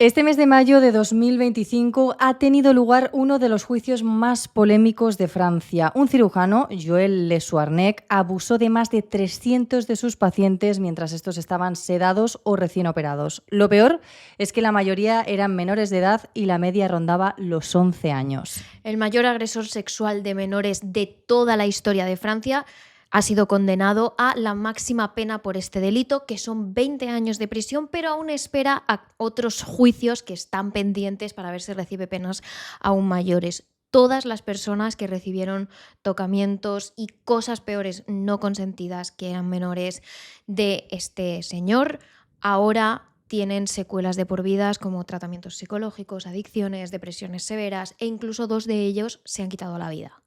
Este mes de mayo de 2025 ha tenido lugar uno de los juicios más polémicos de Francia. Un cirujano, Joël Le Soarnec, abusó de más de 300 de sus pacientes mientras estos estaban sedados o recién operados. Lo peor es que la mayoría eran menores de edad y la media rondaba los 11 años. El mayor agresor sexual de menores de toda la historia de Francia ha sido condenado a la máxima pena por este delito, que son 20 años de prisión, pero aún espera a otros juicios que están pendientes para ver si recibe penas aún mayores. Todas las personas que recibieron tocamientos y cosas peores no consentidas, que eran menores de este señor, ahora tienen secuelas de por vida como tratamientos psicológicos, adicciones, depresiones severas e incluso 2 de ellos se han quitado la vida.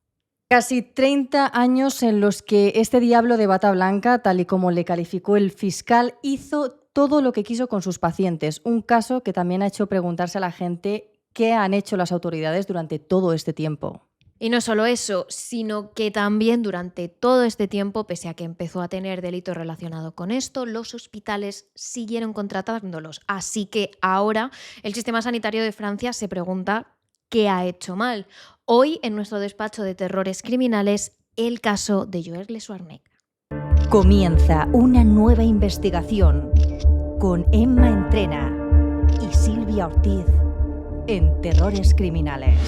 Casi 30 años en los que este diablo de bata blanca, tal y como le calificó el fiscal, hizo todo lo que quiso con sus pacientes. Un caso que también ha hecho preguntarse a la gente qué han hecho las autoridades durante todo este tiempo. Y no solo eso, sino que también durante todo este tiempo, pese a que empezó a tener delito relacionado con esto, los hospitales siguieron contratándolos. Así que ahora el sistema sanitario de Francia se pregunta qué ha hecho mal. Hoy, en nuestro despacho de terrores criminales, el caso de Joël Le Soarnec. Comienza una nueva investigación con Emma Entrena y Silvia Ortiz en Terrores Criminales.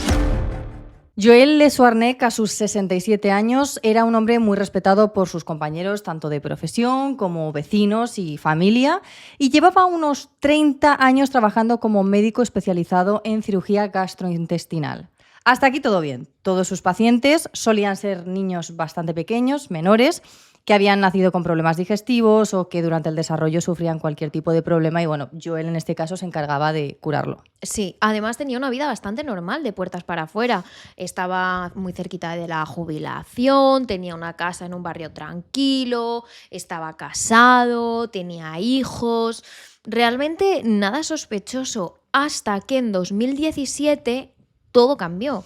Joël Le Soarnec, a sus 67 años, era un hombre muy respetado por sus compañeros, tanto de profesión como vecinos y familia, y llevaba unos 30 años trabajando como médico especializado en cirugía gastrointestinal. Hasta aquí todo bien. Todos sus pacientes solían ser niños bastante pequeños, menores, que habían nacido con problemas digestivos o que durante el desarrollo sufrían cualquier tipo de problema y bueno, Joël en este caso se encargaba de curarlo. Sí, además tenía una vida bastante normal de puertas para afuera. Estaba muy cerquita de la jubilación, tenía una casa en un barrio tranquilo, estaba casado, tenía hijos. Realmente nada sospechoso, hasta que en 2017 todo cambió.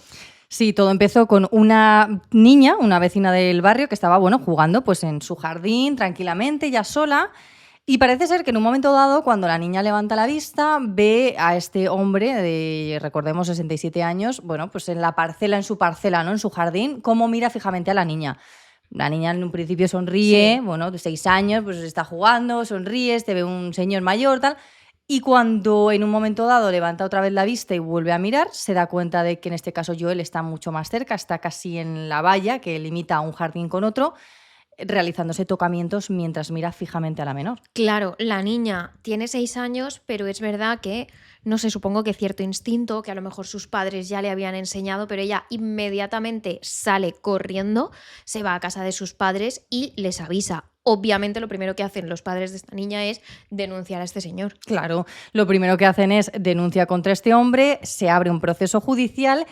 Sí, todo empezó con una niña, una vecina del barrio, que estaba, jugando pues en su jardín tranquilamente, ya sola. Y parece ser que en un momento dado, cuando la niña levanta la vista, ve a este hombre de, recordemos, 67 años, pues en la parcela, en su parcela, ¿no? En su jardín, cómo mira fijamente a la niña. La niña en un principio sonríe, Sí. de 6 años, pues está jugando, sonríe, te ve un señor mayor, tal. Y cuando en un momento dado levanta otra vez la vista y vuelve a mirar, se da cuenta de que en este caso Joël está mucho más cerca, está casi en la valla que limita un jardín con otro, realizándose tocamientos mientras mira fijamente a la menor. Claro, la niña tiene 6 años, pero es verdad que, no sé, supongo que cierto instinto, que a lo mejor sus padres ya le habían enseñado, pero ella inmediatamente sale corriendo, se va a casa de sus padres y les avisa. Obviamente lo primero que hacen los padres de esta niña es denunciar a este señor. Claro, lo primero que hacen es denuncia contra este hombre, se abre un proceso judicial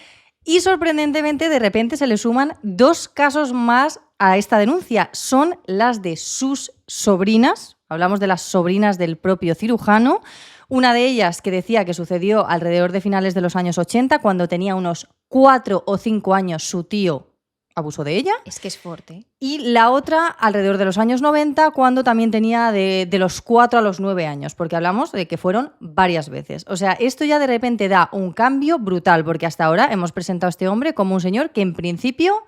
y sorprendentemente de repente se le suman 2 casos más a esta denuncia. Son las de sus sobrinas, hablamos de las sobrinas del propio cirujano, una de ellas que decía que sucedió alrededor de finales de los años 80, cuando tenía unos 4 o 5 años su tío abusó de ella. Es que es fuerte. Y la otra alrededor de los años 90, cuando también tenía de los 4 a los 9 años, porque hablamos de que fueron varias veces. O sea, esto ya de repente da un cambio brutal, porque hasta ahora hemos presentado a este hombre como un señor que en principio,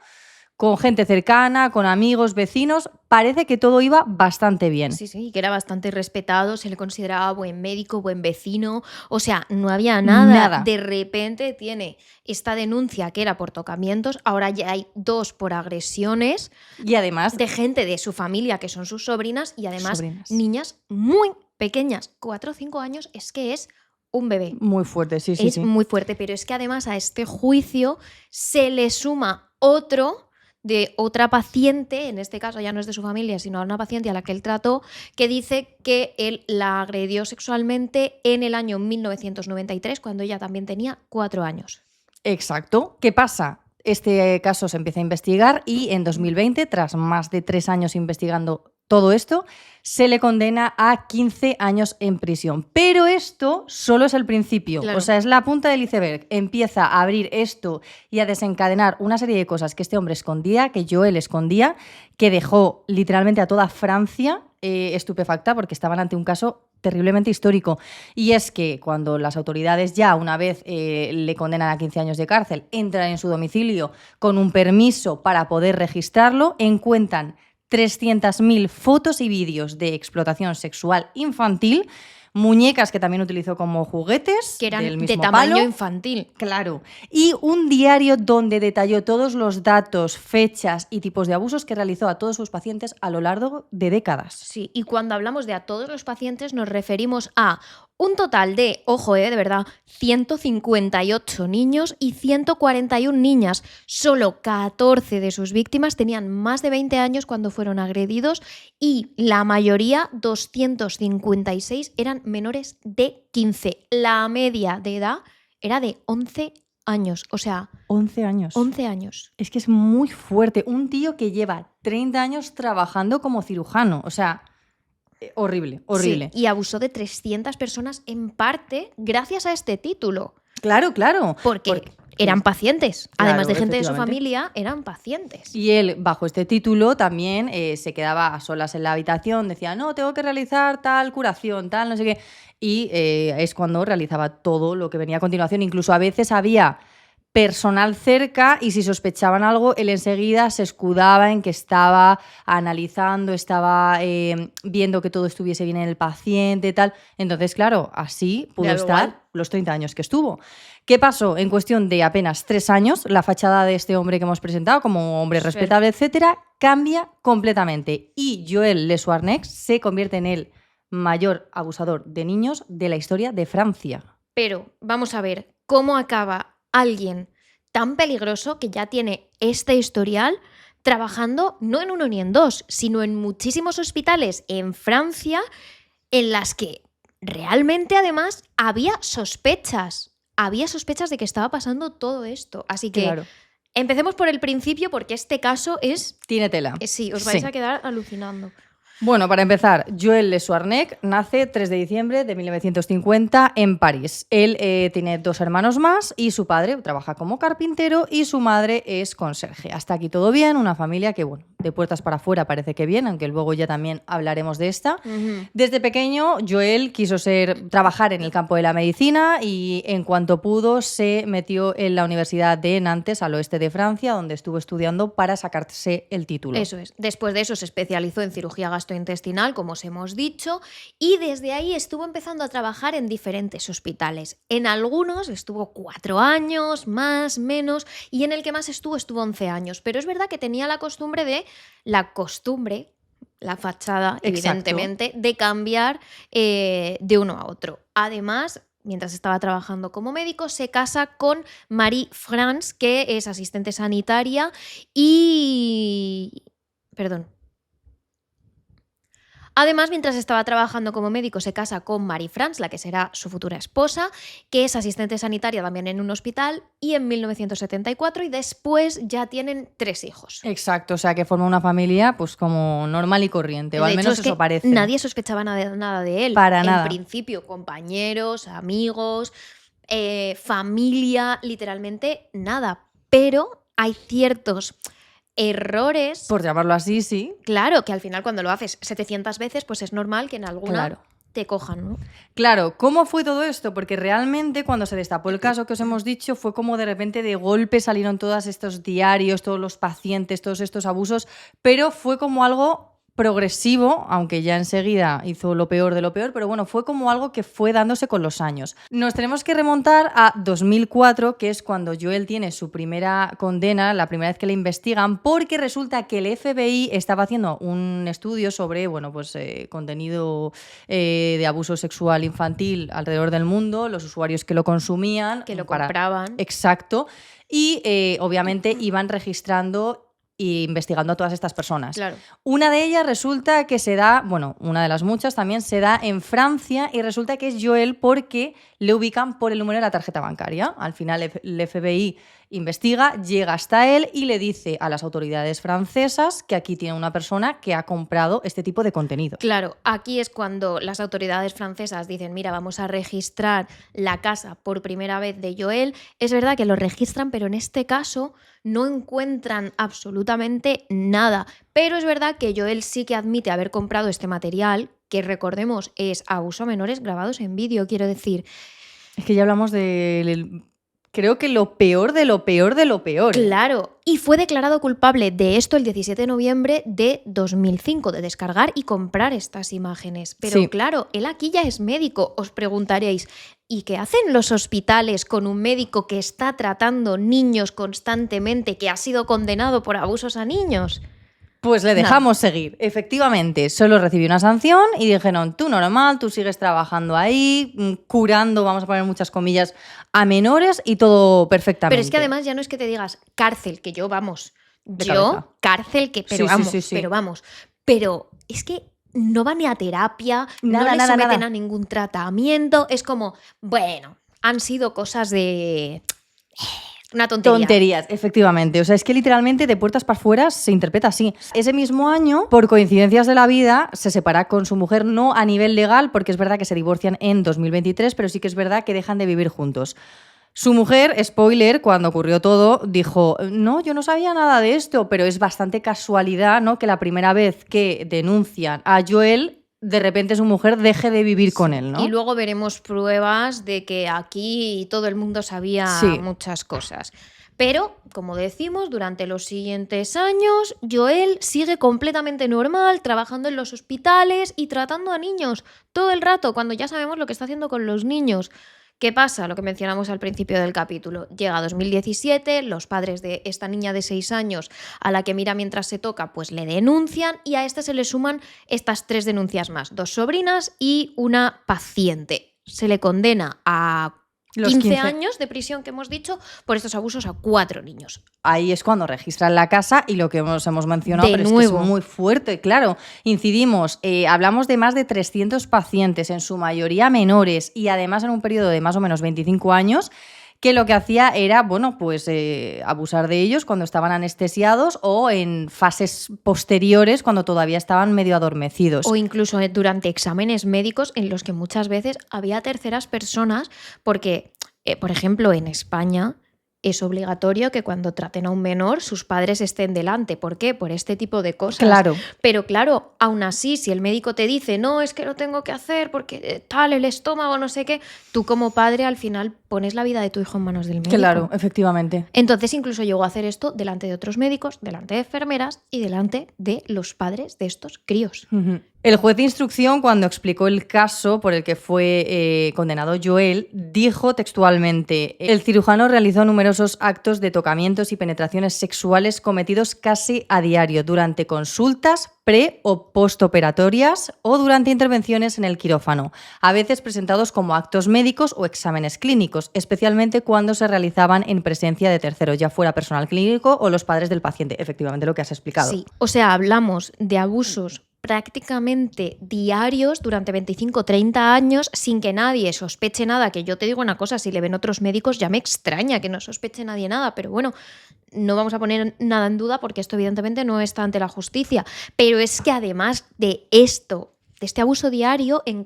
con gente cercana, con amigos, vecinos, parece que todo iba bastante bien. Sí, que era bastante respetado, se le consideraba buen médico, buen vecino, o sea, no había nada. De repente tiene esta denuncia que era por tocamientos, ahora ya hay 2 por agresiones. Y además de gente de su familia que son sus sobrinas y además niñas muy pequeñas, 4 o 5 años, es que es un bebé. Muy fuerte, sí. Es muy fuerte, pero es que además a este juicio se le suma otro de otra paciente, en este caso ya no es de su familia, sino a una paciente a la que él trató, que dice que él la agredió sexualmente en el año 1993, cuando ella también tenía 4 años. Exacto. ¿Qué pasa? Este caso se empieza a investigar y en 2020, tras más de 3 años investigando todo esto, se le condena a 15 años en prisión. Pero esto solo es el principio, Claro. O sea, es la punta del iceberg. Empieza a abrir esto y a desencadenar una serie de cosas que este hombre escondía, que Joël escondía, que dejó literalmente a toda Francia estupefacta porque estaban ante un caso terriblemente histórico. Y es que cuando las autoridades ya, una vez le condenan a 15 años de cárcel, entran en su domicilio con un permiso para poder registrarlo, encuentran 300.000 fotos y vídeos de explotación sexual infantil, muñecas que también utilizó como juguetes, que eran del de mismo tamaño palo. infantil. Claro. Y un diario donde detalló todos los datos, fechas y tipos de abusos que realizó a todos sus pacientes a lo largo de décadas. Sí, y cuando hablamos de a todos los pacientes nos referimos a un total de, ojo, de verdad, 158 niños y 141 niñas. Solo 14 de sus víctimas tenían más de 20 años cuando fueron agredidos y la mayoría, 256, eran menores de 15. La media de edad era de 11 años, o sea, 11 años. 11 años. Es que es muy fuerte. Un tío que lleva 30 años trabajando como cirujano. O sea, horrible, horrible. Sí, y abusó de 300 personas en parte gracias a este título. Claro, claro. Porque eran pacientes. Claro, Además de gente de su efectivamente. familia, eran pacientes. Y él, bajo este título, también se quedaba a solas en la habitación, decía, no, tengo que realizar tal curación, tal, no sé qué. Y es cuando realizaba todo lo que venía a continuación. Incluso a veces había personal cerca y si sospechaban algo, él enseguida se escudaba en que estaba analizando, estaba viendo que todo estuviese bien en el paciente, tal. Entonces, claro, así pudo Claro, estar igual. los 30 años que estuvo. ¿Qué pasó? En cuestión de apenas 3 años, la fachada de este hombre que hemos presentado como hombre Sí. respetable, etcétera, cambia completamente. Y Joël Le Soirnex se convierte en el mayor abusador de niños de la historia de Francia. Pero vamos a ver cómo acaba alguien tan peligroso que ya tiene este historial trabajando no en uno ni en dos, sino en muchísimos hospitales en Francia en las que realmente además había sospechas de que estaba pasando todo esto. Así que Claro. empecemos por el principio porque este caso es... Tiene tela. Sí, os vais Sí. a quedar alucinando. Bueno, para empezar, Joël Le Soirnex nace 3 de diciembre de 1950 en París. Él tiene 2 hermanos más y su padre trabaja como carpintero y su madre es conserje. Hasta aquí todo bien, una familia que, bueno, de puertas para afuera parece que bien, aunque luego ya también hablaremos de esta. Desde pequeño, Joël quiso trabajar en el campo de la medicina y en cuanto pudo se metió en la Universidad de Nantes, al oeste de Francia, donde estuvo estudiando para sacarse el título. Eso es. Después de eso se especializó en cirugía gastrointestinal, como os hemos dicho, y desde ahí estuvo empezando a trabajar en diferentes hospitales. En algunos estuvo 4 años, más, menos, y en el que más estuvo 11 años. Pero es verdad que tenía la costumbre, la fachada, Exacto. evidentemente, de cambiar de uno a otro. Además, mientras estaba trabajando como médico, se casa con Marie France, que es asistente sanitaria y... Perdón. Además, mientras estaba trabajando como médico, se casa con Marie France, la que será su futura esposa, que es asistente sanitaria también en un hospital, y en 1974, y después ya tienen 3 hijos. Exacto, o sea que forma una familia pues como normal y corriente, o De al hecho, menos es que eso parece. nadie sospechaba nada de él. Para nada. En principio, compañeros, amigos, familia, literalmente nada. Pero hay ciertos errores. Por llamarlo así, sí. Claro, que al final cuando lo haces 700 veces, pues es normal que en alguna Claro. te cojan, ¿no? Claro, ¿cómo fue todo esto? Porque realmente cuando se destapó el caso que os hemos dicho fue como de repente de golpe salieron todos estos diarios, todos los pacientes, todos estos abusos, pero fue como algo progresivo, aunque ya enseguida hizo lo peor de lo peor, pero bueno, fue como algo que fue dándose con los años. Nos tenemos que remontar a 2004, que es cuando Joël tiene su primera condena, la primera vez que le investigan, porque resulta que el FBI estaba haciendo un estudio sobre, bueno, pues contenido de abuso sexual infantil alrededor del mundo, los usuarios que lo consumían. Que lo compraban. Exacto. Y obviamente iban registrando e investigando a todas estas personas. Claro. Una de ellas resulta que se da, bueno, una de las muchas también se da en Francia y resulta que es Joël porque le ubican por el número de la tarjeta bancaria. Al final el FBI investiga, llega hasta él y le dice a las autoridades francesas que aquí tiene una persona que ha comprado este tipo de contenido. Claro, aquí es cuando las autoridades francesas dicen, mira, vamos a registrar la casa por primera vez de Joël. Es verdad que lo registran, pero en este caso no encuentran absolutamente nada. Pero es verdad que Joël sí que admite haber comprado este material, que recordemos es abuso a menores grabados en vídeo, quiero decir. Es que ya hablamos creo que lo peor de lo peor de lo peor. Claro, y fue declarado culpable de esto el 17 de noviembre de 2005, de descargar y comprar estas imágenes. Pero Sí. claro, él aquí ya es médico, os preguntaréis, ¿y qué hacen los hospitales con un médico que está tratando niños constantemente, que ha sido condenado por abusos a niños? Pues le dejamos seguir. Efectivamente, solo recibió una sanción y dijeron, tú normal, tú sigues trabajando ahí, curando, vamos a poner muchas comillas, a menores y todo perfectamente. Pero es que además ya no es que te digas cárcel, que yo, vamos, De yo, cabeza. cárcel, que, pero Sí, sí, vamos, sí, sí. pero vamos. Pero es que no va ni a terapia, Nada, no le nada, someten nada. a ningún tratamiento, es como, bueno, han sido cosas de... Una tontería. Tonterías, efectivamente. O sea, es que literalmente de puertas para afuera se interpreta así. Ese mismo año, por coincidencias de la vida, se separa con su mujer, no a nivel legal, porque es verdad que se divorcian en 2023, pero sí que es verdad que dejan de vivir juntos. Su mujer, spoiler, cuando ocurrió todo, dijo, no, yo no sabía nada de esto, pero es bastante casualidad, ¿no?, que la primera vez que denuncian a Joel, de repente su mujer deje de vivir con él, ¿no? Y luego veremos pruebas de que aquí todo el mundo sabía Sí. muchas cosas. Pero, como decimos, durante los siguientes años, Joel sigue completamente normal, trabajando en los hospitales y tratando a niños todo el rato, cuando ya sabemos lo que está haciendo con los niños. ¿Qué pasa? Lo que mencionamos al principio del capítulo. Llega 2017, los padres de esta niña de 6 años a la que mira mientras se toca, pues le denuncian y a este se le suman estas 3 denuncias más, 2 sobrinas y una paciente. Se le condena a Los 15 años de prisión que hemos dicho por estos abusos a 4 niños. Ahí es cuando registran la casa y lo que hemos mencionado, De pero nuevo. es que es muy fuerte, claro. Incidimos, hablamos de más de 300 pacientes, en su mayoría menores, y además en un periodo de más o menos 25 años, que lo que hacía era, bueno, pues abusar de ellos cuando estaban anestesiados o en fases posteriores cuando todavía estaban medio adormecidos. O incluso durante exámenes médicos en los que muchas veces había terceras personas, porque, por ejemplo, en España es obligatorio que cuando traten a un menor sus padres estén delante. ¿Por qué? Por este tipo de cosas. Claro. Pero claro, aún así, si el médico te dice, no, es que lo tengo que hacer porque tal, el estómago, no sé qué, tú como padre al final pones la vida de tu hijo en manos del médico. Claro, efectivamente. Entonces incluso llegó a hacer esto delante de otros médicos, delante de enfermeras y delante de los padres de estos críos. Ujú. El juez de instrucción, cuando explicó el caso por el que fue condenado Joel, dijo textualmente: el cirujano realizó numerosos actos de tocamientos y penetraciones sexuales cometidos casi a diario durante consultas pre- o postoperatorias o durante intervenciones en el quirófano, a veces presentados como actos médicos o exámenes clínicos, especialmente cuando se realizaban en presencia de terceros, ya fuera personal clínico o los padres del paciente. Efectivamente, lo que has explicado. Sí, o sea, hablamos de abusos prácticamente diarios durante 25-30 años sin que nadie sospeche nada, que yo te digo una cosa, si le ven otros médicos ya me extraña que no sospeche nadie nada, pero bueno, no vamos a poner nada en duda porque esto evidentemente no está ante la justicia, pero es que además de esto, de este abuso diario, en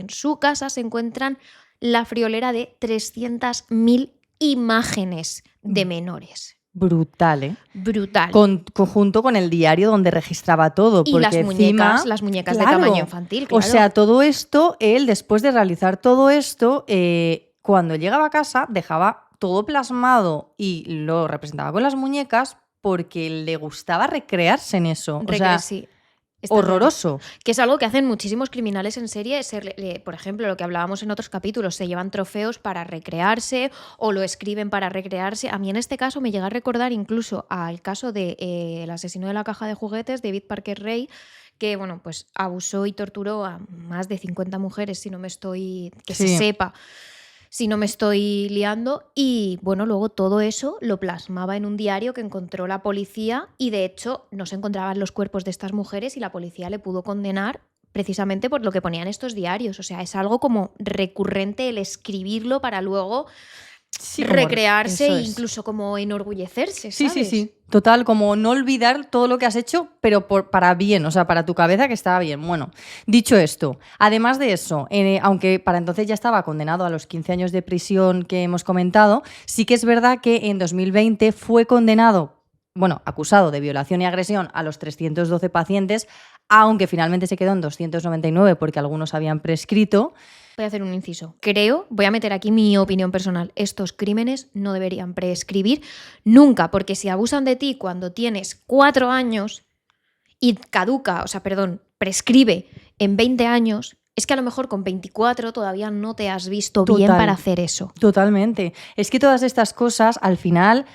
su casa se encuentran la friolera de 300.000 imágenes de menores. Brutal, ¿eh? Brutal. Conjunto con el diario donde registraba todo. Y porque las muñecas claro, de tamaño infantil, claro. O sea, todo esto, él después de realizar todo esto, cuando llegaba a casa dejaba todo plasmado y lo representaba con las muñecas porque le gustaba recrearse en eso. O sea, Sí. Está claro. horroroso. Que es algo que hacen muchísimos criminales en serie. Por ejemplo, lo que hablábamos en otros capítulos, se llevan trofeos para recrearse o lo escriben para recrearse. A mí en este caso me llega a recordar incluso al caso de el asesino de la caja de juguetes, David Parker Ray, que bueno, pues abusó y torturó a más de 50 mujeres, si no me estoy... que Sí. se sepa. Si no me estoy liando, y bueno, luego todo eso lo plasmaba en un diario que encontró la policía y de hecho no se encontraban los cuerpos de estas mujeres y la policía le pudo condenar precisamente por lo que ponían estos diarios. O sea, es algo como recurrente el escribirlo para luego Sí, como recrearse eso e es. incluso como enorgullecerse, Sí, ¿sabes? sí. Total, como no olvidar todo lo que has hecho, pero para bien, o sea, para tu cabeza que estaba bien. Bueno, dicho esto, además de eso, aunque para entonces ya estaba condenado a los 15 años de prisión que hemos comentado, sí que es verdad que en 2020 fue condenado, bueno, acusado de violación y agresión a los 312 pacientes, aunque finalmente se quedó en 299 porque algunos habían prescrito. Voy a hacer un inciso. Voy a meter aquí mi opinión personal. Estos crímenes no deberían prescribir nunca, porque si abusan de ti cuando tienes 4 años y prescribe en 20 años, es que a lo mejor con 24 todavía no te has visto bien para hacer eso. Totalmente. Es que todas estas cosas, al final,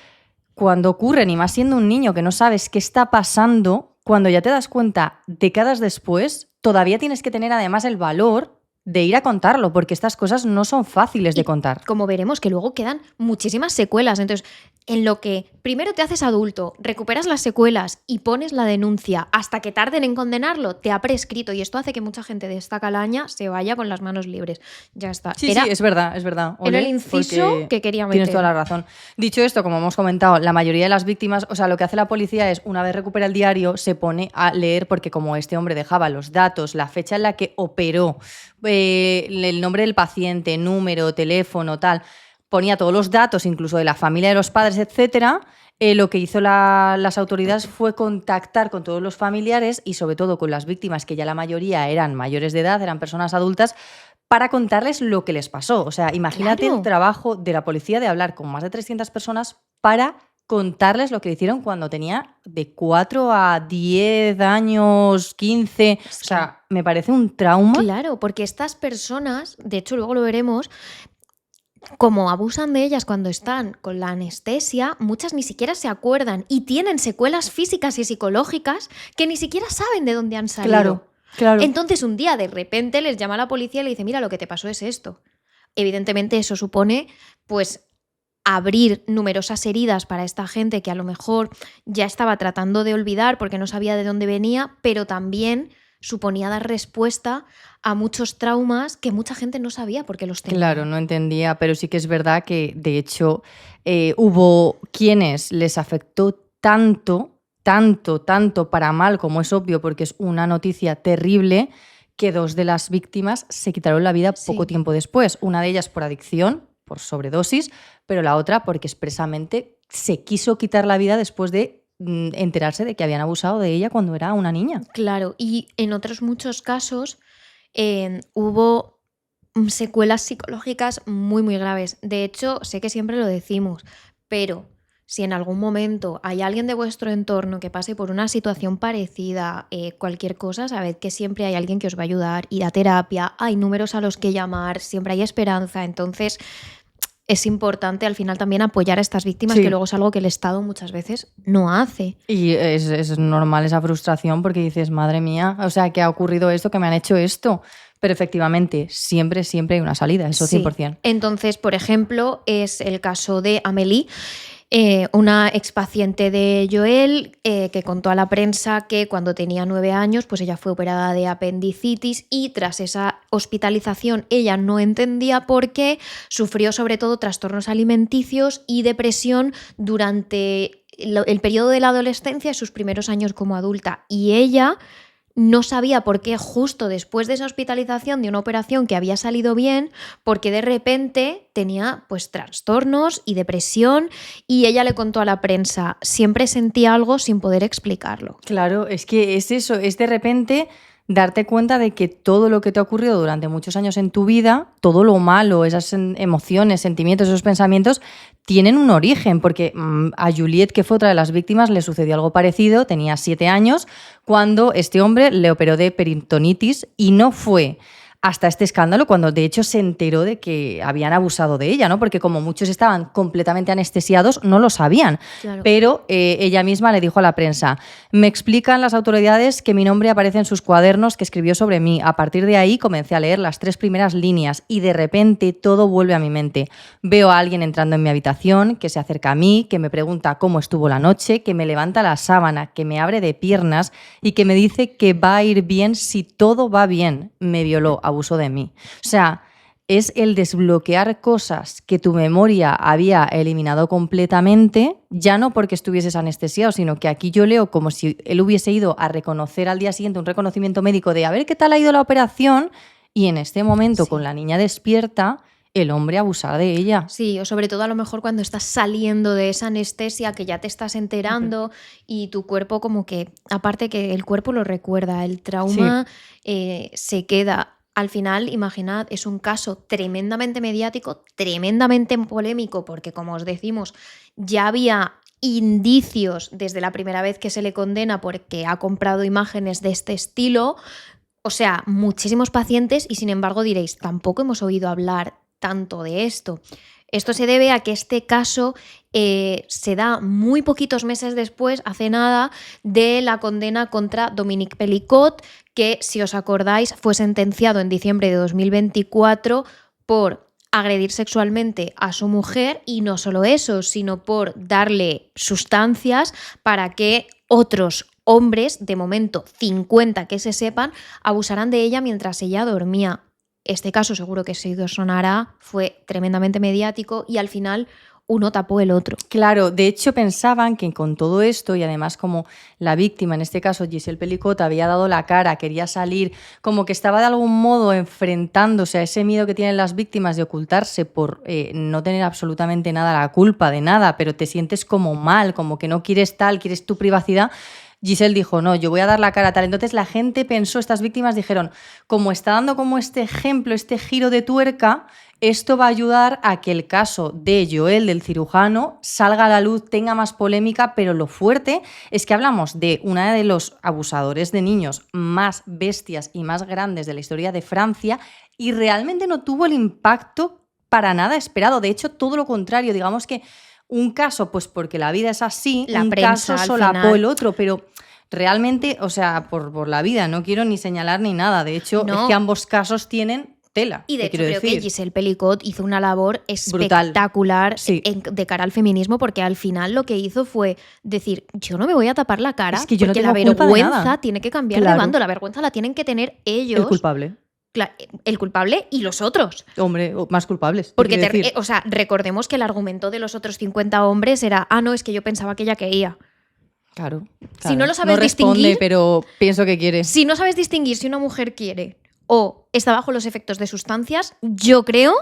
cuando ocurren, y más siendo un niño que no sabes qué está pasando, cuando ya te das cuenta décadas después, todavía tienes que tener además el valor de ir a contarlo, porque estas cosas no son fáciles de contar. Como veremos, que luego quedan muchísimas secuelas. Entonces, en lo que primero te haces adulto, recuperas las secuelas y pones la denuncia hasta que tarden en condenarlo, te ha prescrito. Y esto hace que mucha gente de esta calaña se vaya con las manos libres. Ya está. Sí, es verdad. Era el inciso que quería meter. Tienes toda la razón. Dicho esto, como hemos comentado, la mayoría de las víctimas, o sea, lo que hace la policía es, una vez recupera el diario, se pone a leer, porque como este hombre dejaba los datos, la fecha en la que operó, el nombre del paciente, número, teléfono, tal, ponía todos los datos, incluso de la familia de los padres, etcétera. Lo que hizo las autoridades fue contactar con todos los familiares y sobre todo con las víctimas, que ya la mayoría eran mayores de edad, eran personas adultas, para contarles lo que les pasó. O sea, imagínate el trabajo de la policía de hablar con más de 300 personas para contarles lo que hicieron cuando tenía de 4 a 10 años, 15. O sea, me parece un trauma. Claro, porque estas personas, de hecho luego lo veremos, como abusan de ellas cuando están con la anestesia, muchas ni siquiera se acuerdan y tienen secuelas físicas y psicológicas que ni siquiera saben de dónde han salido. Claro. Entonces un día de repente les llama a la policía y le dice, mira, lo que te pasó es esto. Evidentemente eso supone, pues, abrir numerosas heridas para esta gente que a lo mejor ya estaba tratando de olvidar porque no sabía de dónde venía, pero también suponía dar respuesta a muchos traumas que mucha gente no sabía por qué los tenía. Claro, no entendía, pero sí que es verdad que, de hecho, hubo quienes les afectó tanto para mal, como es obvio, porque es una noticia terrible, que 2 de las víctimas se quitaron la vida poco tiempo después. Una de ellas por adicción, por sobredosis, pero la otra porque expresamente se quiso quitar la vida después de enterarse de que habían abusado de ella cuando era una niña. Claro, y en otros muchos casos hubo secuelas psicológicas muy, muy graves. De hecho, sé que siempre lo decimos, pero si en algún momento hay alguien de vuestro entorno que pase por una situación parecida, cualquier cosa, sabed que siempre hay alguien que os va a ayudar, ir a terapia, hay números a los que llamar, siempre hay esperanza. Entonces, es importante al final también apoyar a estas víctimas, que luego es algo que el Estado muchas veces no hace. Y es normal esa frustración porque dices, madre mía, o sea, que ha ocurrido esto, que me han hecho esto. Pero efectivamente, siempre hay una salida, eso 100%. Entonces, por ejemplo, es el caso de Amélie, una expaciente de Joel, que contó a la prensa que cuando tenía 9 años, pues ella fue operada de apendicitis y tras esa hospitalización ella no entendía por qué, sufrió sobre todo trastornos alimenticios y depresión durante el periodo de la adolescencia y sus primeros años como adulta. Y ella no sabía por qué justo después de esa hospitalización de una operación que había salido bien, porque de repente tenía pues trastornos y depresión, y ella le contó a la prensa, siempre sentía algo sin poder explicarlo. Claro, es que es eso, es de repente darte cuenta de que todo lo que te ha ocurrido durante muchos años en tu vida, todo lo malo, esas emociones, sentimientos, esos pensamientos, tienen un origen, porque a Juliette, que fue otra de las víctimas, le sucedió algo parecido, tenía 7 años, cuando este hombre le operó de peritonitis y no fue hasta este escándalo cuando de hecho se enteró de que habían abusado de ella, ¿no? Porque como muchos estaban completamente anestesiados, no lo sabían. Claro. Pero ella misma le dijo a la prensa, me explican las autoridades que mi nombre aparece en sus cuadernos que escribió sobre mí. A partir de ahí comencé a leer las 3 primeras líneas y de repente todo vuelve a mi mente. Veo a alguien entrando en mi habitación, que se acerca a mí, que me pregunta cómo estuvo la noche, que me levanta la sábana, que me abre de piernas y que me dice que va a ir bien si todo va bien. Me violó, abusó de mí. O sea, es el desbloquear cosas que tu memoria había eliminado completamente, ya no porque estuvieses anestesiado, sino que aquí yo leo como si él hubiese ido a reconocer al día siguiente un reconocimiento médico de a ver qué tal ha ido la operación, y en este momento con la niña despierta el hombre abusar de ella. Sí, o sobre todo a lo mejor cuando estás saliendo de esa anestesia que ya te estás enterando y tu cuerpo como que, aparte que el cuerpo lo recuerda, el trauma se queda. Al final, imaginad, es un caso tremendamente mediático, tremendamente polémico, porque como os decimos, ya había indicios desde la primera vez que se le condena porque ha comprado imágenes de este estilo, o sea, muchísimos pacientes y sin embargo diréis, tampoco hemos oído hablar tanto de esto. Esto se debe a que este caso se da muy poquitos meses después, hace nada, de la condena contra Dominique Pellicot, que, si os acordáis, fue sentenciado en diciembre de 2024 por agredir sexualmente a su mujer y no solo eso, sino por darle sustancias para que otros hombres, de momento 50 que se sepan, abusaran de ella mientras ella dormía. Este caso seguro que si os sonará, fue tremendamente mediático y al final uno tapó el otro. Claro, de hecho pensaban que con todo esto y además como la víctima, en este caso Giselle Pellicot, había dado la cara, quería salir, como que estaba de algún modo enfrentándose a ese miedo que tienen las víctimas de ocultarse por no tener absolutamente nada la culpa de nada, pero te sientes como mal, como que no quieres tal, quieres tu privacidad. Giselle dijo, no, yo voy a dar la cara tal. Entonces la gente pensó, estas víctimas dijeron, como está dando como este ejemplo, este giro de tuerca, esto va a ayudar a que el caso de Joel, del cirujano, salga a la luz, tenga más polémica, pero lo fuerte es que hablamos de una de los abusadores de niños más bestias y más grandes de la historia de Francia y realmente no tuvo el impacto para nada esperado. De hecho, todo lo contrario, digamos que un caso, pues porque la vida es así, la un prensa, caso solapó el otro, pero realmente, o sea, por la vida, no quiero ni señalar ni nada. De hecho, No. es que ambos casos tienen tela. Y de hecho quiero creo decir. que Giselle Pellicot hizo una labor Brutal. espectacular Sí. de cara al feminismo, porque al final lo que hizo fue decir, yo no me voy a tapar la cara, Es que yo no porque la tengo culpa de vergüenza nada. tiene que cambiar Claro. de bando, la vergüenza la tienen que tener ellos. El culpable. El culpable y los otros. Hombre, más culpables. Porque, quiero decir. o sea, recordemos que el argumento de los otros 50 hombres era, no, es que yo pensaba que ella quería. Claro. Si no lo sabes no responde, distinguir- pero pienso que quiere. Si no sabes distinguir si una mujer quiere o está bajo los efectos de sustancias, yo creo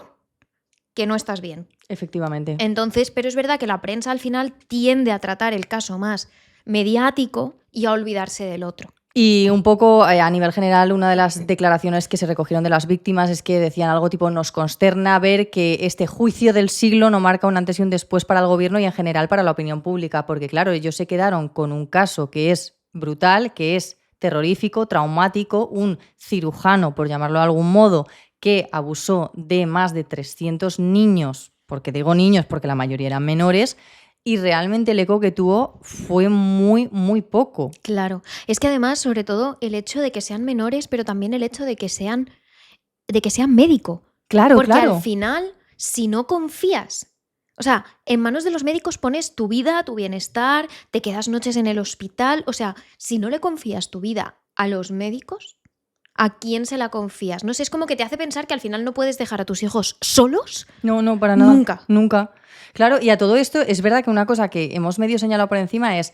que no estás bien. Efectivamente. Entonces, pero es verdad que la prensa al final tiende a tratar el caso más mediático y a olvidarse del otro. Y un poco a nivel general, una de las declaraciones que se recogieron de las víctimas es que decían algo tipo, nos consterna ver que este juicio del siglo no marca un antes y un después para el gobierno y en general para la opinión pública, porque claro, ellos se quedaron con un caso que es brutal, que es terrorífico, traumático, un cirujano, por llamarlo de algún modo, que abusó de más de 300 niños, porque digo niños porque la mayoría eran menores, y realmente el eco que tuvo fue muy, muy poco. Claro. Es que además, sobre todo, el hecho de que sean menores, pero también el hecho de que sean médico. Claro, Porque claro. al final, si no confías, o sea, en manos de los médicos pones tu vida, tu bienestar, te quedas noches en el hospital, o sea, si no le confías tu vida a los médicos, ¿a quién se la confías? No sé, es como que te hace pensar que al final no puedes dejar a tus hijos solos. No, para nada. Nunca. Nunca. Claro, y a todo esto es verdad que una cosa que hemos medio señalado por encima es,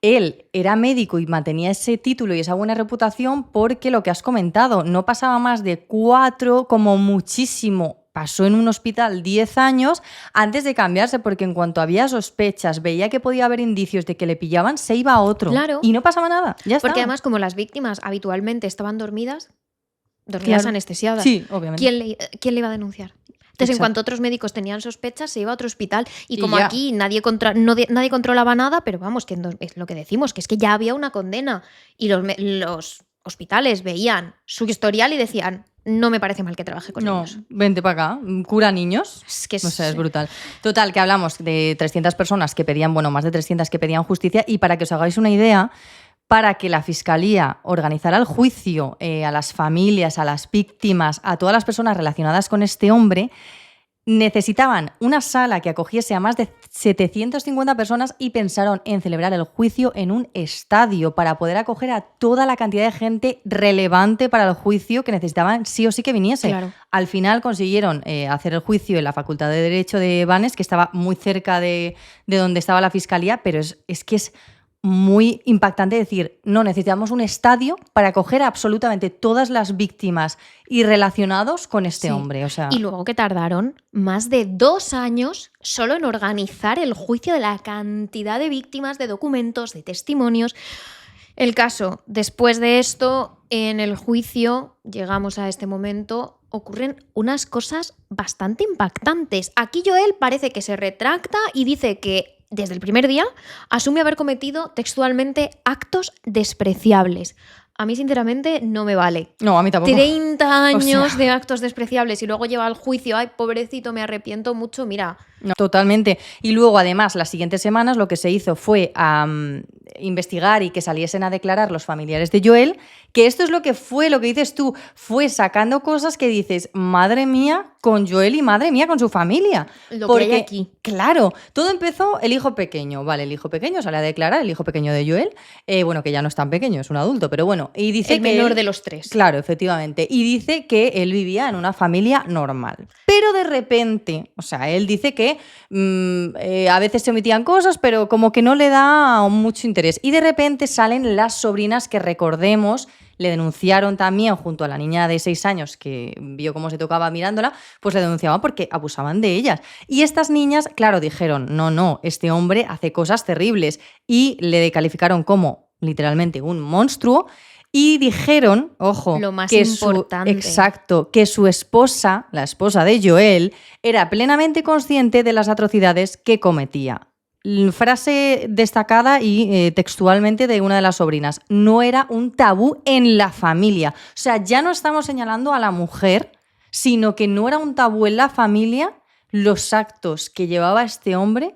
él era médico y mantenía ese título y esa buena reputación porque lo que has comentado, no pasaba más de 4, como muchísimo, pasó en un hospital 10 años antes de cambiarse, porque en cuanto había sospechas, veía que podía haber indicios de que le pillaban, se iba a otro. Claro. Y no pasaba nada, ya está. Porque además, como las víctimas habitualmente estaban dormidas Claro. anestesiadas. Sí, obviamente. ¿Quién le iba a denunciar? Entonces, en Exacto. cuanto otros médicos tenían sospechas, se iba a otro hospital. Y Y como ya. aquí nadie controlaba nada, pero vamos, que es lo que decimos, que es que ya había una condena. Y los hospitales veían su historial y decían, no me parece mal que trabaje con No, niños. vente para acá, cura niños. Es que O sea, es brutal. Total, que hablamos de 300 personas que pedían, bueno, más de 300 que pedían justicia, y para que os hagáis una idea, para que la Fiscalía organizara el juicio a las familias, a las víctimas, a todas las personas relacionadas con este hombre, necesitaban una sala que acogiese a más de 750 personas y pensaron en celebrar el juicio en un estadio para poder acoger a toda la cantidad de gente relevante para el juicio que necesitaban sí o sí que viniese. Claro. Al final consiguieron hacer el juicio en la Facultad de Derecho de Vannes, que estaba muy cerca de donde estaba la Fiscalía, pero es que es muy impactante decir, no, necesitamos un estadio para acoger a absolutamente todas las víctimas y relacionados con este hombre. O sea, y luego que tardaron más de 2 años solo en organizar el juicio de la cantidad de víctimas, de documentos, de testimonios. El caso, después de esto, en el juicio, llegamos a este momento, ocurren unas cosas bastante impactantes. Aquí Joel parece que se retracta y dice que desde el primer día asume haber cometido textualmente actos despreciables. A mí, sinceramente, no me vale. no, a mí tampoco. 30 años O sea, de actos despreciables y luego lleva al juicio, ay, pobrecito, me arrepiento mucho, mira. no, totalmente. Y luego, además, las siguientes semanas lo que se hizo fue investigar y que saliesen a declarar los familiares de Joel, que esto es lo que dices tú, fue sacando cosas que dices, madre mía, con Joel y madre mía, con su familia. Lo Porque, que hay aquí. Claro, todo empezó el hijo pequeño, vale, el hijo pequeño sale a declarar, el hijo pequeño de Joel, bueno, que ya no es tan pequeño, es un adulto, pero bueno, y dice El que menor él- de los 3. Claro, efectivamente. Y dice que él vivía en una familia normal. Pero de repente, o sea, él dice que a veces se omitían cosas, pero como que no le da mucho interés. Y de repente salen las sobrinas que, recordemos, le denunciaron también junto a la niña de 6 años que vio cómo se tocaba mirándola, pues le denunciaban porque abusaban de ellas. Y estas niñas, claro, dijeron, no, este hombre hace cosas terribles. Y le calificaron como literalmente un monstruo. Y dijeron, ojo, Lo más que importante. exacto, que su esposa, la esposa de Joel, era plenamente consciente de las atrocidades que cometía. Frase destacada y textualmente de una de las sobrinas: no era un tabú en la familia. O sea, ya no estamos señalando a la mujer, sino que no era un tabú en la familia los actos que llevaba este hombre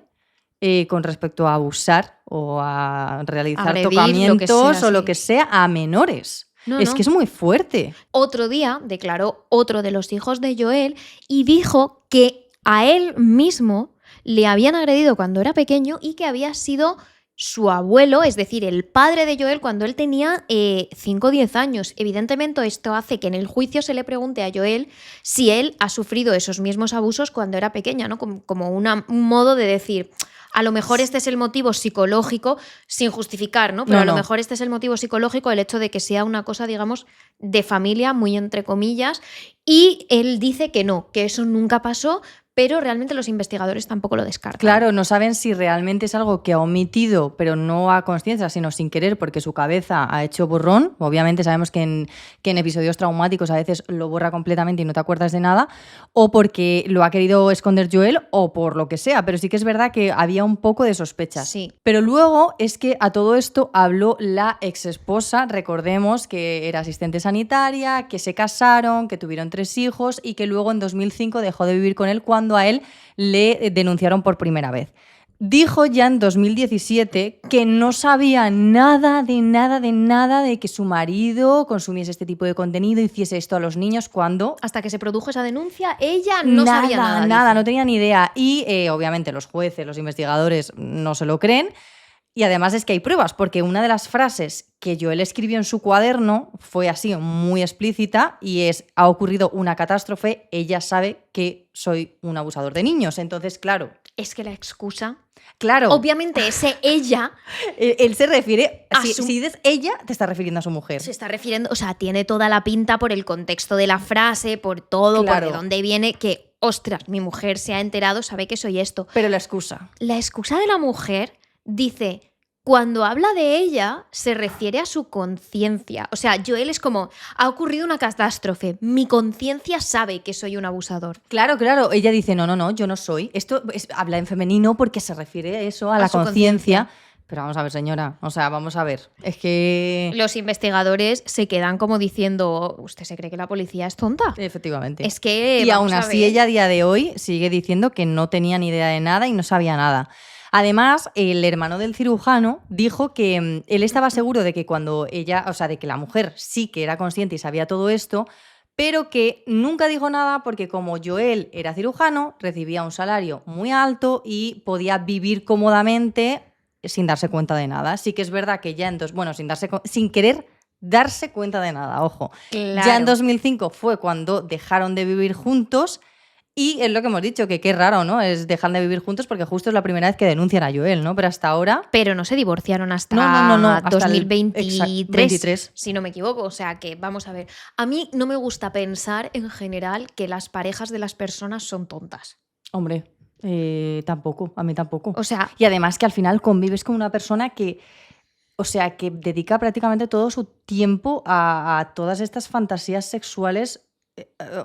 con respecto a abusar o a realizar Agredir, tocamientos lo que sea, o lo sí. que sea a menores. No, Es no. que es muy fuerte. Otro día declaró otro de los hijos de Joel y dijo que a él mismo le habían agredido cuando era pequeño y que había sido su abuelo, es decir, el padre de Joel, cuando él tenía 5 o 10 años. Evidentemente, esto hace que en el juicio se le pregunte a Joel si él ha sufrido esos mismos abusos cuando era pequeña, ¿no? Como un modo de decir, a lo mejor este es el motivo psicológico, sin justificar, ¿no? Pero No, a lo no. mejor este es el motivo psicológico, el hecho de que sea una cosa, digamos, de familia, muy entre comillas, y él dice que no, que eso nunca pasó, pero realmente los investigadores tampoco lo descartan. Claro, no saben si realmente es algo que ha omitido, pero no a conciencia, sino sin querer, porque su cabeza ha hecho borrón. Obviamente sabemos que en episodios traumáticos a veces lo borra completamente y no te acuerdas de nada, o porque lo ha querido esconder Joel, o por lo que sea. Pero sí que es verdad que había un poco de sospechas. Sí. Pero luego es que a todo esto habló la exesposa, recordemos que era asistente sanitaria, que se casaron, que tuvieron 3 hijos y que luego en 2005 dejó de vivir con él cuando a él le denunciaron por primera vez. Dijo ya en 2017 que no sabía nada de que su marido consumiese este tipo de contenido, hiciese esto a los niños cuando... Hasta que se produjo esa denuncia, ella no sabía nada. Nada, dice. no tenía ni idea. Y obviamente los jueces, los investigadores no se lo creen. Y además es que hay pruebas, porque una de las frases que Joel escribió en su cuaderno fue así, muy explícita, y es: ha ocurrido una catástrofe, ella sabe que soy un abusador de niños. Entonces, claro, Es que la excusa, claro, obviamente ese ella él se refiere, A si su- dices ella, te está refiriendo a su mujer. se está refiriendo, o sea, tiene toda la pinta por el contexto de la frase, por todo, Claro. por de dónde viene, que, ostras, mi mujer se ha enterado, sabe que soy esto. Pero la excusa. La excusa de la mujer dice, cuando habla de ella, se refiere a su conciencia. O sea, Joel es como, ha ocurrido una catástrofe, mi conciencia sabe que soy un abusador. Claro, ella dice: no, yo no soy. Esto habla en femenino porque se refiere a eso, a la su conciencia. Pero vamos a ver, señora, o sea, vamos a ver. Es que... Los investigadores se quedan como diciendo, ¿usted se cree que la policía es tonta? Efectivamente. Es que, Y vamos aún a así, ver. ella a día de hoy sigue diciendo que no tenía ni idea de nada y no sabía nada. Además, el hermano del cirujano dijo que él estaba seguro de que cuando ella, o sea, de que la mujer sí que era consciente y sabía todo esto, pero que nunca dijo nada porque como Joel era cirujano, recibía un salario muy alto y podía vivir cómodamente sin darse cuenta de nada. Sí que es verdad que ya sin querer darse cuenta de nada, ojo. Claro. Ya en 2005 fue cuando dejaron de vivir juntos Y es lo que hemos dicho, que qué raro, ¿no? Es dejan de vivir juntos porque justo es la primera vez que denuncian a Joel, ¿no? Pero hasta ahora... Pero no se divorciaron hasta No, hasta el 2023, 23. si no me equivoco. O sea que, vamos a ver, a mí no me gusta pensar en general que las parejas de las personas son tontas. Hombre, tampoco, a mí tampoco. O sea, Y además que al final convives con una persona que, o sea, que dedica prácticamente todo su tiempo a todas estas fantasías sexuales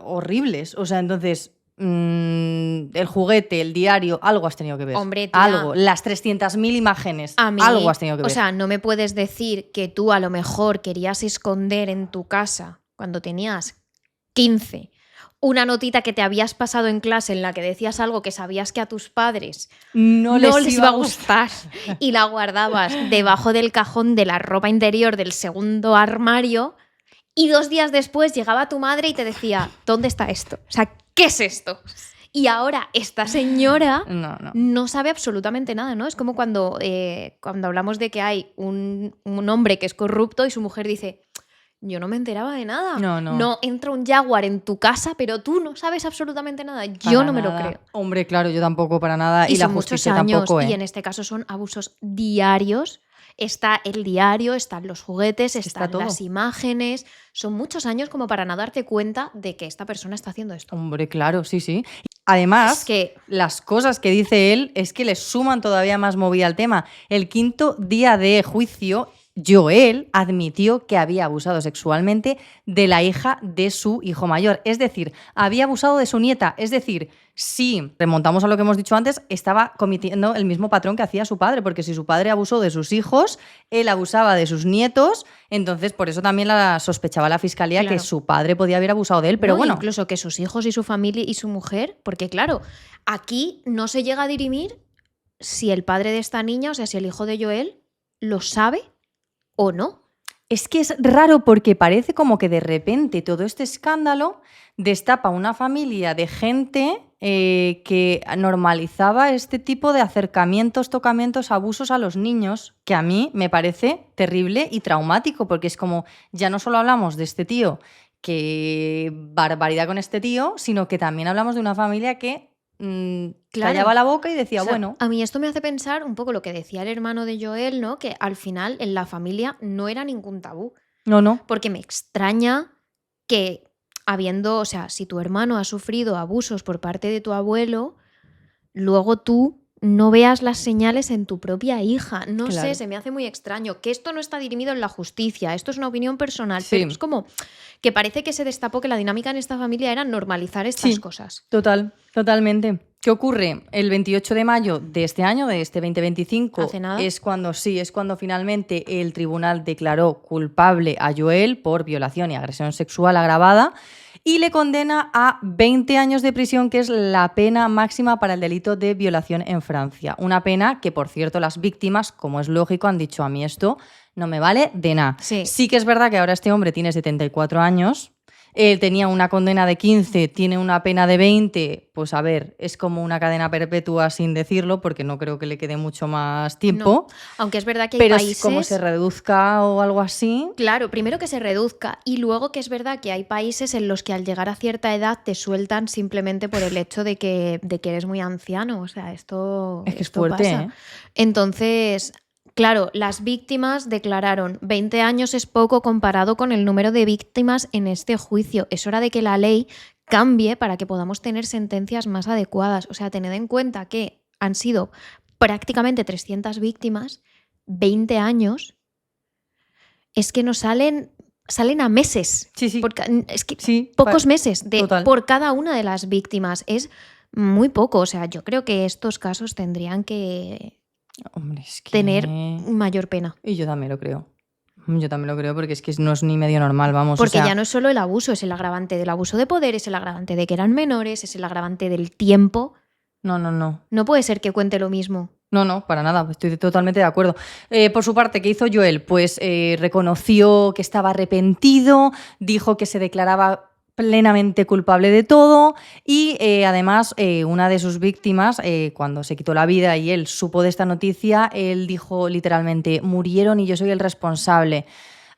horribles. O sea, entonces, el juguete, el diario, algo has tenido que ver. Hombre, tía, algo, las 300.000 imágenes, a mí, algo has tenido que ver. O sea, no me puedes decir que tú a lo mejor querías esconder en tu casa cuando tenías 15 una notita que te habías pasado en clase en la que decías algo que sabías que a tus padres no les iba a gustar y la guardabas debajo del cajón de la ropa interior del segundo armario y 2 días después llegaba tu madre y te decía, ¿dónde está esto? O sea, ¿qué es esto? Y ahora esta señora no sabe absolutamente nada, ¿no? Es como cuando hablamos de que hay un hombre que es corrupto y su mujer dice... Yo no me enteraba de nada. No entra un jaguar en tu casa, pero tú no sabes absolutamente nada. Yo no me lo creo. Hombre, claro, yo tampoco para nada. Y la justicia tampoco, Y en este caso son abusos diarios. Está el diario, están los juguetes, están las imágenes. Son muchos años como para no darte cuenta de que esta persona está haciendo esto. Hombre, claro, sí, sí. Además, es que las cosas que dice él es que le suman todavía más movida al tema. El 5.º día de juicio, Joel admitió que había abusado sexualmente de la hija de su hijo mayor. Es decir, había abusado de su nieta. Es decir, si remontamos a lo que hemos dicho antes, estaba cometiendo el mismo patrón que hacía su padre, porque si su padre abusó de sus hijos, él abusaba de sus nietos, entonces por eso también sospechaba la fiscalía que su padre podía haber abusado de él, pero bueno. Incluso que sus hijos y su familia y su mujer, porque claro, aquí no se llega a dirimir si el padre de esta niña, o sea, si el hijo de Joel, lo sabe o no. Es que es raro porque parece como que de repente todo este escándalo destapa una familia de gente que normalizaba este tipo de acercamientos, tocamientos, abusos a los niños, que a mí me parece terrible y traumático, porque es como, ya no solo hablamos de este tío, que barbaridad con este tío, sino que también hablamos de una familia que callaba la boca y decía, bueno... A mí esto me hace pensar un poco lo que decía el hermano de Joel, ¿no? Que al final en la familia no era ningún tabú. No. Porque me extraña que o sea, si tu hermano ha sufrido abusos por parte de tu abuelo, luego tú no veas las señales en tu propia hija. No sé, se me hace muy extraño. Que esto no está dirimido en la justicia, esto es una opinión personal, pero es como que parece que se destapó que la dinámica en esta familia era normalizar estas cosas. Totalmente. ¿Qué ocurre? El 28 de mayo de este año, de este 2025, ¿Hace nada? es cuando finalmente el tribunal declaró culpable a Joel por violación y agresión sexual agravada y le condena a 20 años de prisión, que es la pena máxima para el delito de violación en Francia. Una pena que, por cierto, las víctimas, como es lógico, han dicho, a mí esto no me vale de nada. Sí que es verdad que ahora este hombre tiene 74 años. Él tenía una condena de 15, tiene una pena de 20, pues a ver, es como una cadena perpetua sin decirlo, porque no creo que le quede mucho más tiempo. No, aunque es verdad que hay pero países... Pero como se reduzca o algo así... Claro, primero que se reduzca y luego que es verdad que hay países en los que al llegar a cierta edad te sueltan simplemente por el hecho de que eres muy anciano. O sea, esto es que es fuerte, pasa. ¿eh? Entonces... Claro, las víctimas declararon 20 años es poco comparado con el número de víctimas en este juicio. Es hora de que la ley cambie para que podamos tener sentencias más adecuadas. O sea, tened en cuenta que han sido prácticamente 300 víctimas, 20 años, es que nos salen a meses. Sí. Es que pocos meses por cada una de las víctimas. Es muy poco. O sea, yo creo que estos casos tendrían que... Hombre, es que... tener mayor pena. Y yo también lo creo. Porque es que no es ni medio normal, vamos. Porque ya no es solo el abuso, es el agravante del abuso de poder, es el agravante de que eran menores, es el agravante del tiempo. No. No puede ser que cuente lo mismo. No, para nada, estoy totalmente de acuerdo. Por su parte, ¿qué hizo Joel? Pues reconoció que estaba arrepentido, dijo que se declaraba plenamente culpable de todo y además una de sus víctimas, cuando se quitó la vida y él supo de esta noticia, él dijo literalmente, murieron y yo soy el responsable.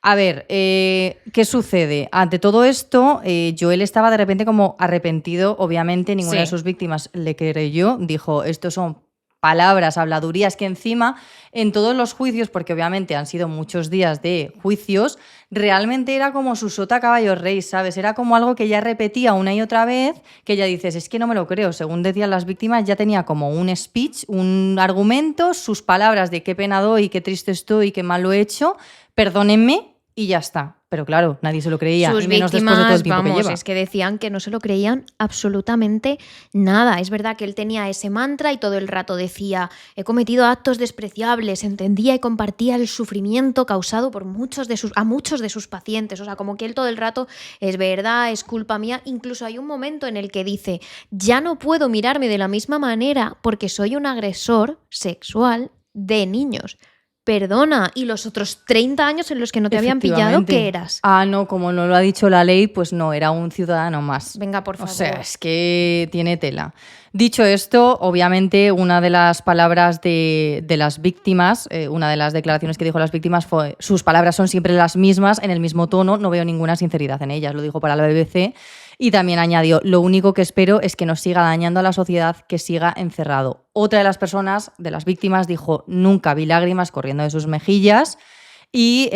A ver, ¿qué sucede? Ante todo esto, Joel estaba de repente como arrepentido, obviamente, ninguna de sus víctimas le creyó, dijo, estos son palabras, habladurías, que encima en todos los juicios, porque obviamente han sido muchos días de juicios, realmente era como su sota caballo rey, ¿sabes? Era como algo que ya repetía una y otra vez, que ya dices, es que no me lo creo. Según decían las víctimas, ya tenía como un speech, un argumento, sus palabras de qué pena doy, qué triste estoy, qué mal lo he hecho, perdónenme, y ya está. Pero claro, nadie se lo creía. Sus y menos víctimas, después de todo el tiempo que lleva. es que decían que no se lo creían absolutamente nada. Es verdad que él tenía ese mantra y todo el rato decía, he cometido actos despreciables, entendía y compartía el sufrimiento causado por muchos de sus pacientes. O sea, como que él todo el rato, es verdad, es culpa mía. Incluso hay un momento en el que dice, ya no puedo mirarme de la misma manera porque soy un agresor sexual de niños. Perdona, ¿y los otros 30 años en los que no te habían pillado, qué eras? Ah, no, como no lo ha dicho la ley, pues no, era un ciudadano más. Venga, por favor. O sea, es que tiene tela. Dicho esto, obviamente, una de las palabras de las víctimas, una de las declaraciones que dijo las víctimas fue, sus palabras son siempre las mismas, en el mismo tono, no veo ninguna sinceridad en ellas, lo dijo para la BBC. Y también añadió, lo único que espero es que nos siga dañando a la sociedad, que siga encerrado. Otra de las personas, de las víctimas, dijo, nunca vi lágrimas corriendo de sus mejillas. Y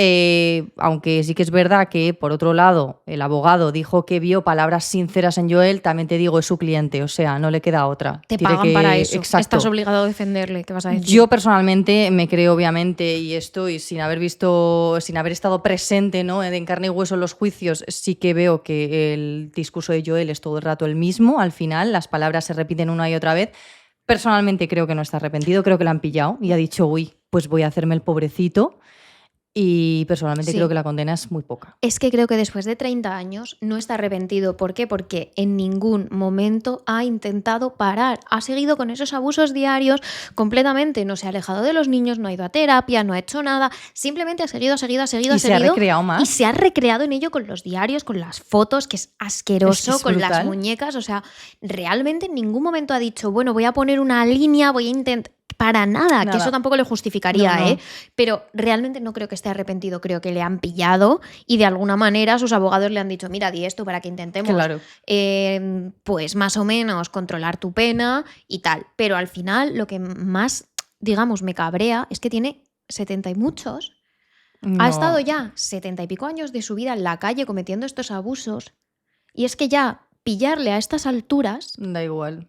aunque sí que es verdad que, por otro lado, el abogado dijo que vio palabras sinceras en Joel, también te digo, es su cliente, o sea, no le queda otra. Te pagan para eso. Exacto. Estás obligado a defenderle, ¿qué vas a decir? Yo personalmente me creo, obviamente, y estoy sin haber estado presente, ¿no?, en carne y hueso en los juicios, sí que veo que el discurso de Joel es todo el rato el mismo, al final, las palabras se repiten una y otra vez. Personalmente creo que no está arrepentido, creo que lo han pillado y ha dicho, uy, pues voy a hacerme el pobrecito. Y personalmente creo que la condena es muy poca. Es que creo que después de 30 años no está arrepentido. ¿Por qué? Porque en ningún momento ha intentado parar. Ha seguido con esos abusos diarios completamente. No se ha alejado de los niños, no ha ido a terapia, no ha hecho nada. Simplemente ha seguido. Y se ha recreado más. Y se ha recreado en ello con los diarios, con las fotos, que es asqueroso, es con las muñecas. O sea, realmente en ningún momento ha dicho, bueno, voy a poner una línea, voy a intentar... Para nada, que eso tampoco le justificaría, no. Pero realmente no creo que esté arrepentido, creo que le han pillado y de alguna manera sus abogados le han dicho, mira, di esto para que intentemos, pues más o menos controlar tu pena y tal. Pero al final lo que más, digamos, me cabrea es que tiene 70 y muchos. No. Ha estado ya 70 y pico años de su vida en la calle cometiendo estos abusos y es que ya pillarle a estas alturas... Da igual.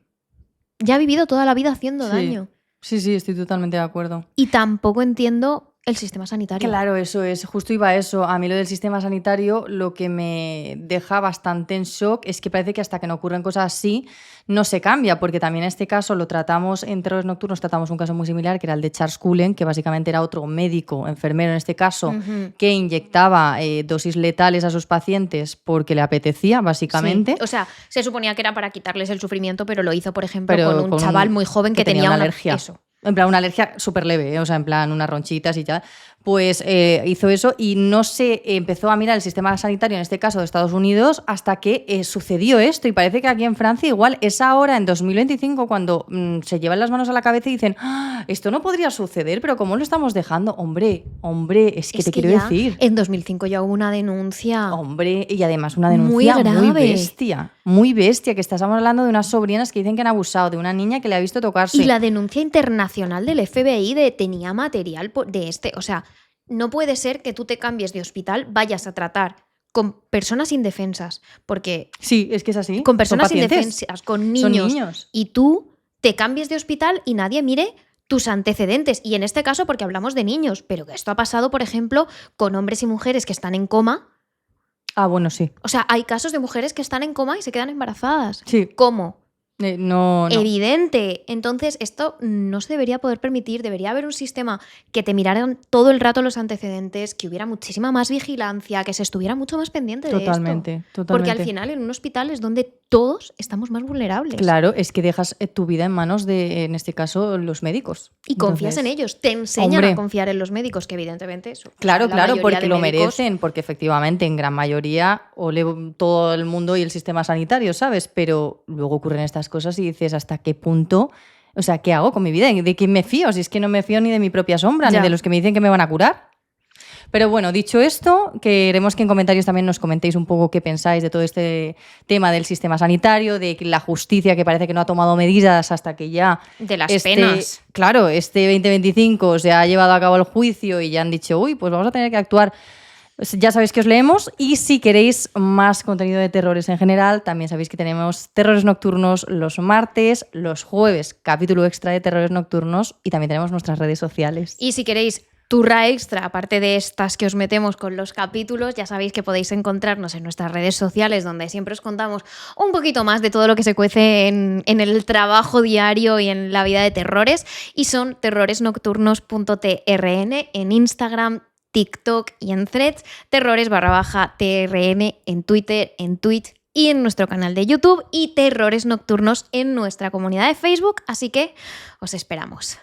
Ya ha vivido toda la vida haciendo daño. Sí, estoy totalmente de acuerdo. Y tampoco entiendo el sistema sanitario. Claro, eso es, justo iba a eso. A mí lo del sistema sanitario lo que me deja bastante en shock es que parece que hasta que no ocurren cosas así no se cambia, porque también en este caso lo tratamos, en Terrores Nocturnos tratamos un caso muy similar, que era el de Charles Cullen, que básicamente era otro médico, enfermero en este caso, que inyectaba dosis letales a sus pacientes porque le apetecía, básicamente. Sí. O sea, se suponía que era para quitarles el sufrimiento, pero lo hizo, por ejemplo, con un chaval muy joven que tenía una alergia. Eso. En plan, una alergia súper leve, o sea, en plan, unas ronchitas y ya. Pues hizo eso y no se empezó a mirar el sistema sanitario, en este caso de Estados Unidos, hasta que sucedió esto. Y parece que aquí en Francia igual es ahora, en 2025, cuando se llevan las manos a la cabeza y dicen, esto no podría suceder, pero ¿cómo lo estamos dejando? Hombre, es que te quiero decir. En 2005 ya hubo una denuncia. Hombre, y además una denuncia muy bestia, que estamos hablando de unas sobrinas que dicen que han abusado de una niña que le ha visto tocarse. Y la denuncia internacional del FBI de tenía material de este, o sea... No puede ser que tú te cambies de hospital, vayas a tratar con personas indefensas, porque... Sí, es que es así. Con personas indefensas, con niños. Y tú te cambies de hospital y nadie mire tus antecedentes. Y en este caso porque hablamos de niños, pero que esto ha pasado, por ejemplo, con hombres y mujeres que están en coma. Ah, bueno, sí. O sea, hay casos de mujeres que están en coma y se quedan embarazadas. Sí. ¿Cómo? No. Evidente. Entonces, esto no se debería poder permitir. Debería haber un sistema que te miraran todo el rato los antecedentes, que hubiera muchísima más vigilancia, que se estuviera mucho más pendiente de esto. Totalmente. Porque al final en un hospital es donde todos estamos más vulnerables. Claro, es que dejas tu vida en manos de, en este caso, los médicos. Y confías en ellos. Te enseñan a confiar en los médicos, que evidentemente eso. Claro, porque lo merecen, porque efectivamente en gran mayoría ole todo el mundo y el sistema sanitario, ¿sabes? Pero luego ocurren estas cosas y dices, ¿hasta qué punto? O sea, ¿qué hago con mi vida? ¿De quién me fío? Si es que no me fío ni de mi propia sombra, ni de los que me dicen que me van a curar. Pero bueno, dicho esto, queremos que en comentarios también nos comentéis un poco qué pensáis de todo este tema del sistema sanitario, de la justicia que parece que no ha tomado medidas hasta que ya... De las penas. Claro, este 2025 se ha llevado a cabo el juicio y ya han dicho, uy, pues vamos a tener que actuar. Ya sabéis que os leemos y si queréis más contenido de terrores en general, también sabéis que tenemos Terrores Nocturnos los martes, los jueves, capítulo extra de Terrores Nocturnos y también tenemos nuestras redes sociales. Y si queréis turra extra, aparte de estas que os metemos con los capítulos, ya sabéis que podéis encontrarnos en nuestras redes sociales, donde siempre os contamos un poquito más de todo lo que se cuece en el trabajo diario y en la vida de terrores, y son terroresnocturnos.trn en Instagram, TikTok y en Threads, terrores_TRN en Twitter, en Twitch y en nuestro canal de YouTube, y Terrores Nocturnos en nuestra comunidad de Facebook, así que os esperamos.